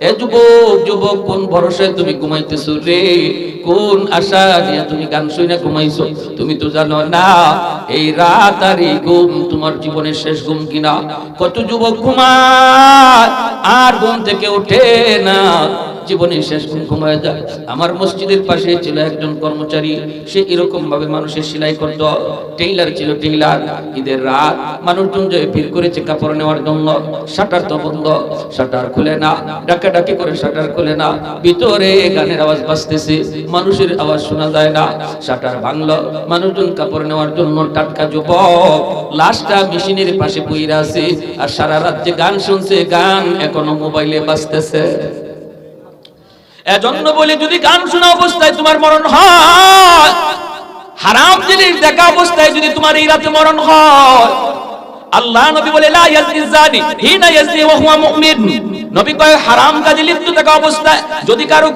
এ যুবক যুবক, কোন ভরসায় তুমি ঘুমাইতেছো রে? কোন আশা নিয়ে তুমি গান শুনে ঘুমাইছো? তুমি তো জানো না এই রাত আর এই ঘুম তোমার জীবনের শেষ ঘুম কিনা। কত যুবক ঘুমায় আর ঘুম থেকে ওঠে না, জীবনের শেষ ঘুম ঘুমায় যায়। আমার মসজিদের পাশে ছিল একজন কর্মচারী, সে এরকম ভাবে মানুষের সেলাই করত, টেইলার ছিল টেইলার। ঈদের রাত মানুষজন যে ভিড় করেছে কাপড় নেওয়ার জন্য, শাটার তো বন্ধ, শাটার খুলে না, ডাকাডাকি করে শাটার খুলে না, ভিতরে গানের আওয়াজ বাজতেছে, মানুষের আওয়াজ শোনা যায় না। শাটার ভাঙলো, মানুষজন কাপড় নেওয়ার জন্য, টাটকা যুবক লাশটা মেশিনের পাশে পইরা আছে, আর সারা রাত যে গান শুনছে, গান এখনো মোবাইলে বাজতেছে। এজন্য বলি, যদি গান শোনা অবস্থায় তোমার মরণ হয়, হারাম জিনিস দেখা অবস্থায় যদি তোমার এই রাতে মরণ হয়, আল্লাহ নবী বলে লা ইয়াজনি জানি হিনা ইয়াজনি ওয়া হুয়া মুমিন। নবী কয় হারাম কাজে লিপ্ত থাকা অবস্থায় যদি কারো